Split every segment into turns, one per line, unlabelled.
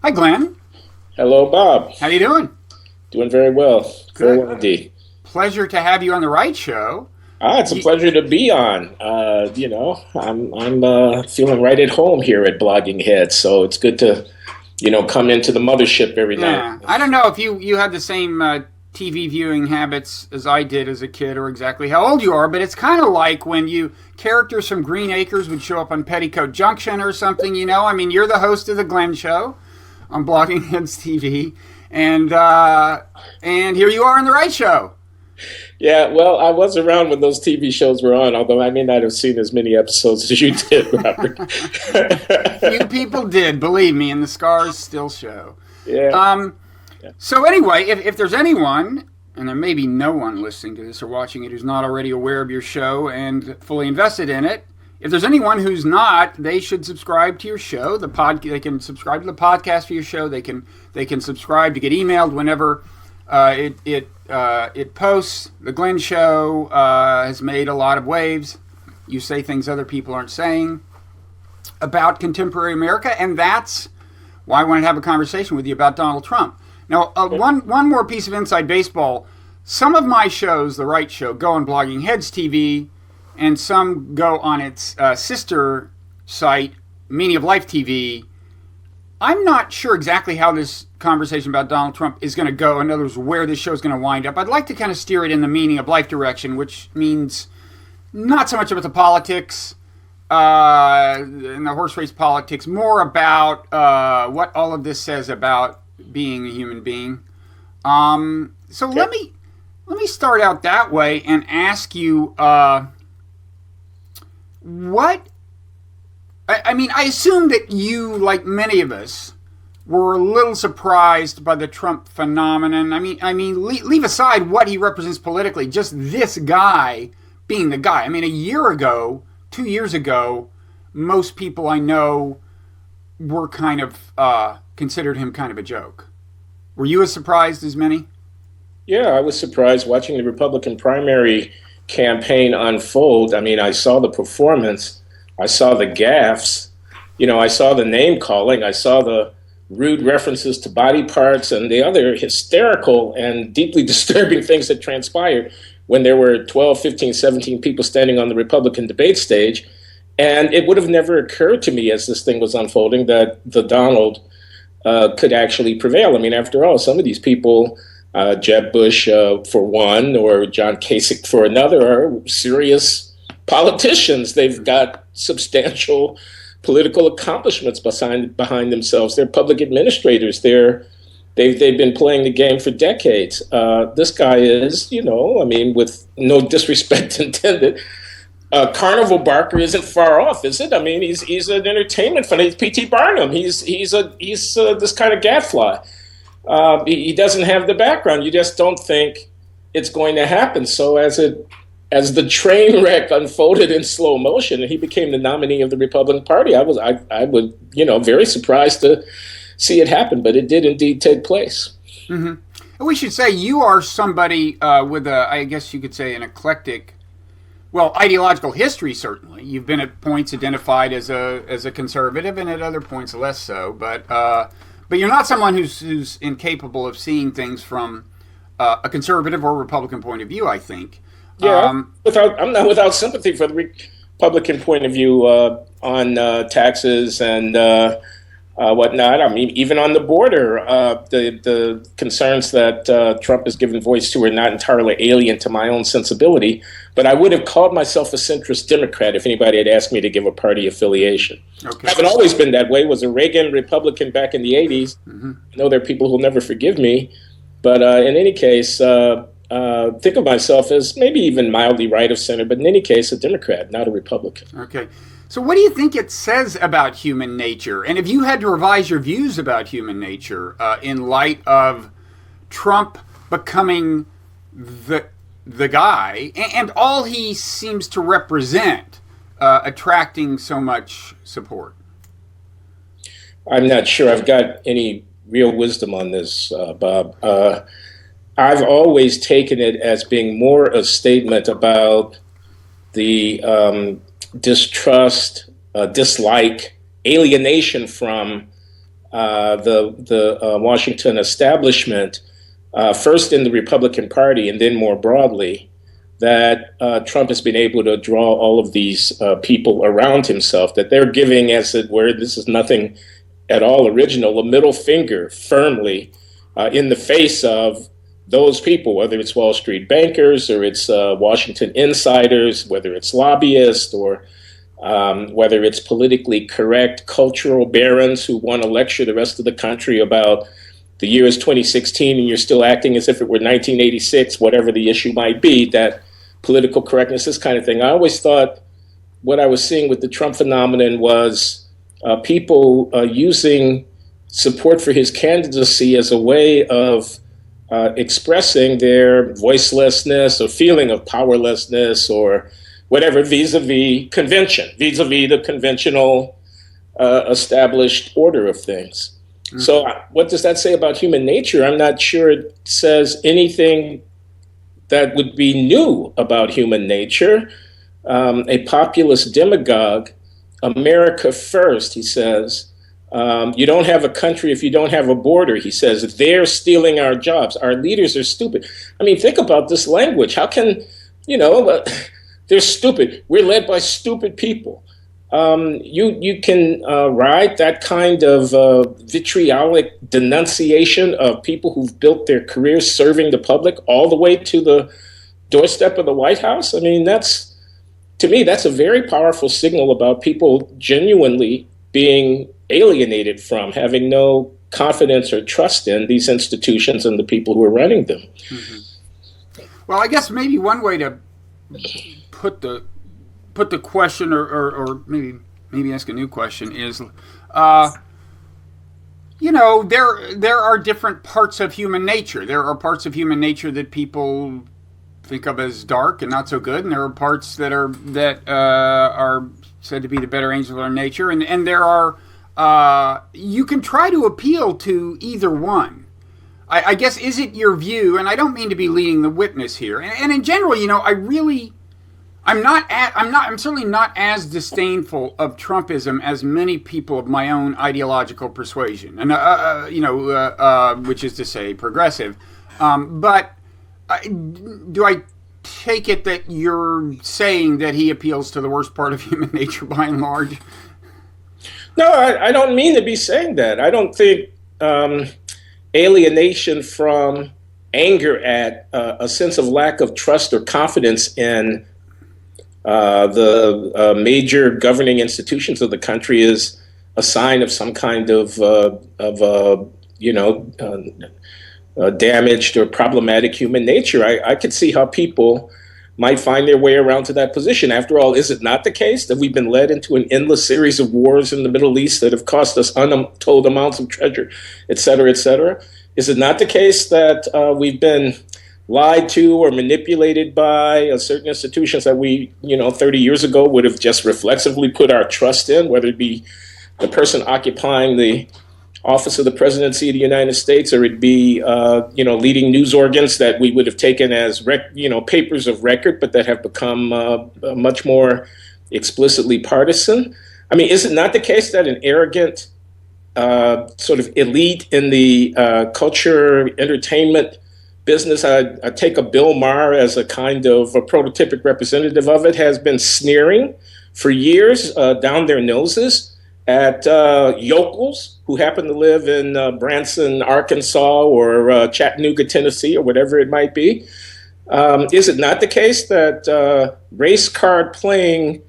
Hi, Glenn.
Hello, Bob.
How you doing?
Doing very well. Very
Good.
well indeed.
Pleasure to have you on the Wright Show.
It's a pleasure to be on. I'm feeling right at home here at Blogging Heads, so it's good to, come into the mothership every now
Yeah,
and then.
I don't know if you had the same TV viewing habits as I did as a kid, or exactly how old you are, but it's kind of like when characters from Green Acres would show up on Petticoat Junction or something. I mean, you're the host of the Glenn Show on Blogging Heads TV, and here you are on the Wright Show.
Yeah, well, I was around when those TV shows were on, although I may not have seen as many episodes as you did, Robert.
Few people did, believe me, and the scars still show.
Yeah.
So anyway, if there's anyone, and there may be no one listening to this or watching it who's not already aware of your show and fully invested in it, if there's anyone who's not, they should subscribe to your show. They can subscribe to the podcast for your show. They can subscribe to get emailed whenever it posts. The Glenn Show has made a lot of waves. You say things other people aren't saying about contemporary America, and that's why I wanted to have a conversation with you about Donald Trump. Now, one more piece of inside baseball. Some of my shows, The Wright Show, go on Blogging Heads TV, and some go on its sister site, Meaning of Life TV. I'm not sure exactly how this conversation about Donald Trump is going to go. In other words, where this show is going to wind up. I'd like to kind of steer it in the Meaning of Life direction, which means not so much about the politics and the horse race politics, more about what all of this says about being a human being. So let me start out that way and ask you what. I mean, I assume that you, like many of us, were a little surprised by the Trump phenomenon. I mean, leave aside what he represents politically, just this guy being the guy. I mean, a year ago, 2 years ago, most people I know were kind of considered him kind of a joke. Were you as surprised as many?
Yeah, I was surprised watching the Republican primary campaign unfold. I mean, I saw the performance. I saw the gaffes, I saw the name calling, I saw the rude references to body parts and the other hysterical and deeply disturbing things that transpired when there were 12, 15, 17 people standing on the Republican debate stage. And it would have never occurred to me as this thing was unfolding that the Donald could actually prevail. I mean, after all, some of these people, Jeb Bush for one, or John Kasich for another, are serious politicians. They've got substantial political accomplishments behind themselves. They're public administrators. They've been playing the game for decades. This guy is, I mean, with no disrespect intended, Carnival Barker isn't far off, is it? I mean, he's an entertainment fan. He's P.T. Barnum. He's this kind of gadfly. He doesn't have the background. You just don't think it's going to happen. So as the train wreck unfolded in slow motion and he became the nominee of the Republican Party, I was very surprised to see it happen, but it did indeed take place.
Mm-hmm. And we should say you are somebody with I guess you could say, an eclectic, ideological history. Certainly, you've been at points identified as a conservative, and at other points less so. But you're not someone who's incapable of seeing things from a conservative or Republican point of view, I think.
Yeah, I'm not without sympathy for the Republican point of view on taxes and whatnot. I mean, even on the border, the concerns that Trump has given voice to are not entirely alien to my own sensibility. But I would have called myself a centrist Democrat if anybody had asked me to give a party affiliation. Okay. I haven't always been that way. Was a Reagan Republican back in the 80s. Mm-hmm. I know there are people who'll never forgive me. But in any case, think of myself as maybe even mildly right of center, but in any case, a Democrat, not a Republican.
Okay. So what do you think it says about human nature? And if you had to revise your views about human nature in light of Trump becoming the guy and all he seems to represent, attracting so much support?
I'm not sure I've got any real wisdom on this, Bob. I've always taken it as being more a statement about the distrust, dislike, alienation from the Washington establishment, first in the Republican Party and then more broadly, that Trump has been able to draw all of these people around himself, that they're giving, as it were, this is nothing at all original, a middle finger firmly in the face of those people, whether it's Wall Street bankers or it's Washington insiders, whether it's lobbyists or whether it's politically correct cultural barons who want to lecture the rest of the country about the year is 2016 and you're still acting as if it were 1986, whatever the issue might be, that political correctness, this kind of thing. I always thought what I was seeing with the Trump phenomenon was people using support for his candidacy as a way of expressing their voicelessness or feeling of powerlessness or whatever vis-a-vis convention, vis-a-vis the conventional established order of things. Mm-hmm. So what does that say about human nature? I'm not sure it says anything that would be new about human nature. A populist demagogue, America first, he says. You don't have a country if you don't have a border, he says. They're stealing our jobs. Our leaders are stupid. I mean, think about this language. How can, they're stupid. We're led by stupid people. You can ride that kind of vitriolic denunciation of people who've built their careers serving the public all the way to the doorstep of the White House. I mean, to me, that's a very powerful signal about people genuinely being alienated from, having no confidence or trust in these institutions and the people who are running them.
Mm-hmm. Well, I guess maybe one way to put the question or maybe ask a new question is, there are different parts of human nature. There are parts of human nature that people think of as dark and not so good, and there are parts that are said to be the better angels of our nature, and there are you can try to appeal to either one. I guess, is it your view, and I don't mean to be leading the witness here, and in general, I'm certainly not as disdainful of Trumpism as many people of my own ideological persuasion, and which is to say, progressive. But do I take it that you're saying that he appeals to the worst part of human nature by and large?
No, I don't mean to be saying that. I don't think alienation from anger at a sense of lack of trust or confidence in the major governing institutions of the country is a sign of some kind of damaged or problematic human nature. I could see how people might find their way around to that position. After all, is it not the case that we've been led into an endless series of wars in the Middle East that have cost us untold amounts of treasure, et cetera, et cetera? Is it not the case that we've been lied to or manipulated by certain institutions that we, 30 years ago would have just reflexively put our trust in, whether it be the person occupying the office of the presidency of the United States, or it be, leading news organs that we would have taken as, papers of record, but that have become much more explicitly partisan. I mean, is it not the case that an arrogant sort of elite in the culture, entertainment business, I take a Bill Maher as a kind of a prototypic representative of it, has been sneering for years down their noses at yokels who happen to live in Branson, Arkansas, or Chattanooga, Tennessee, or whatever it might be. Is it not the case that race card playing,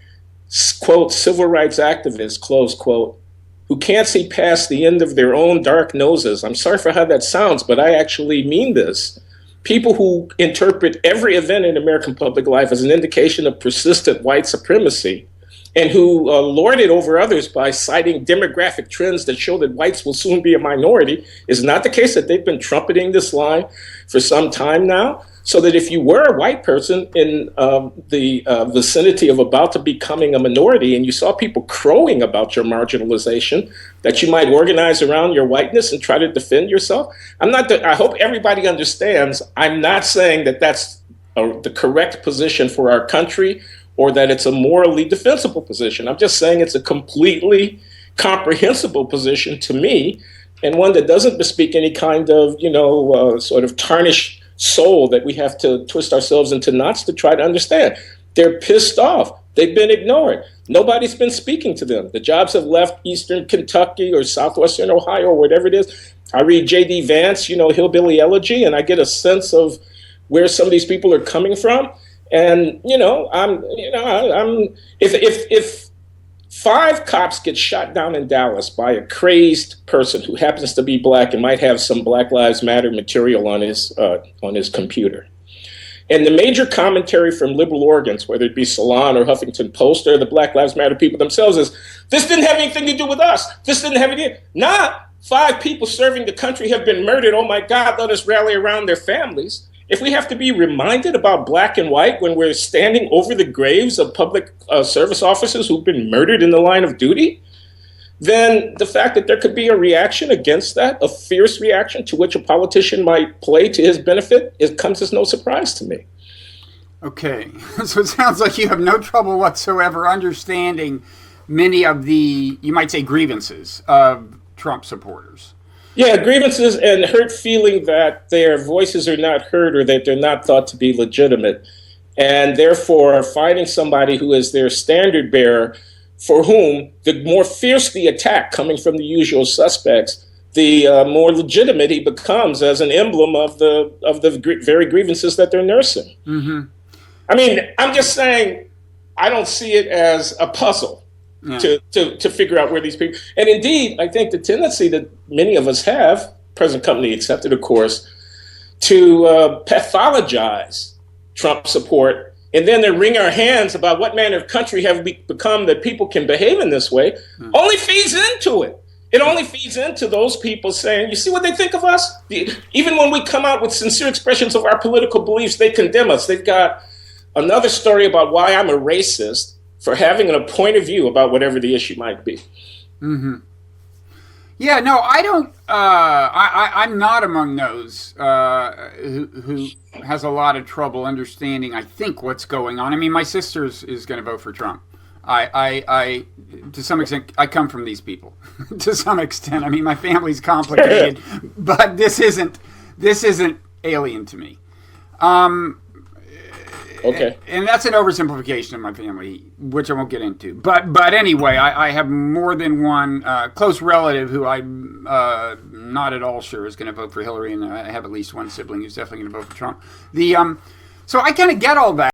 quote, civil rights activists, close quote, who can't see past the end of their own dark noses, I'm sorry for how that sounds, but I actually mean this, people who interpret every event in American public life as an indication of persistent white supremacy, and who lord it over others by citing demographic trends that show that whites will soon be a minority, is not the case that they've been trumpeting this line for some time now? So that if you were a white person in the vicinity of about to becoming a minority, and you saw people crowing about your marginalization, that you might organize around your whiteness and try to defend yourself? I hope everybody understands, I'm not saying that that's the correct position for our country, or that it's a morally defensible position. I'm just saying it's a completely comprehensible position to me, and one that doesn't bespeak any kind of, sort of tarnished soul that we have to twist ourselves into knots to try to understand. They're pissed off. They've been ignored. Nobody's been speaking to them. The jobs have left Eastern Kentucky or Southwestern Ohio or whatever it is. I read J.D. Vance, Hillbilly Elegy, and I get a sense of where some of these people are coming from. And, if 5 cops get shot down in Dallas by a crazed person who happens to be black and might have some Black Lives Matter material on his computer, and the major commentary from liberal organs, whether it be Salon or Huffington Post or the Black Lives Matter people themselves, is this didn't have anything to do with us. This didn't have anything. Not 5 people serving the country have been murdered. Oh my God, let us rally around their families. If we have to be reminded about black and white when we're standing over the graves of public service officers who've been murdered in the line of duty, then the fact that there could be a reaction against that, a fierce reaction to which a politician might play to his benefit, it comes as no surprise to me.
Okay, so it sounds like you have no trouble whatsoever understanding many of the, you might say, grievances of Trump supporters.
Yeah, grievances and hurt feeling that their voices are not heard or that they're not thought to be legitimate. And therefore, finding somebody who is their standard bearer, for whom the more fierce the attack coming from the usual suspects, the more legitimate he becomes as an emblem of the very grievances that they're nursing.
Mm-hmm.
I mean, I'm just saying, I don't see it as a puzzle to figure out where these people. And indeed, I think the tendency that many of us have, present company accepted, of course, to pathologize Trump support and then to wring our hands about what manner of country have we become that people can behave in this way, only feeds into it. It only feeds into those people saying, you see what they think of us? Even when we come out with sincere expressions of our political beliefs, they condemn us. They've got another story about why I'm a racist for having a point of view about whatever the issue might be.
Mm-hmm. Yeah, no, I don't. I'm not among those who has a lot of trouble understanding, I think, what's going on. I mean, my sister is going to vote for Trump. I to some extent, I come from these people. To some extent, I mean, my family's complicated, but this isn't alien to me.
Okay.
And that's an oversimplification of my family, which I won't get into. But anyway, I have more than one close relative who I'm not at all sure is going to vote for Hillary, and I have at least one sibling who's definitely going to vote for Trump. So I kind of get all that.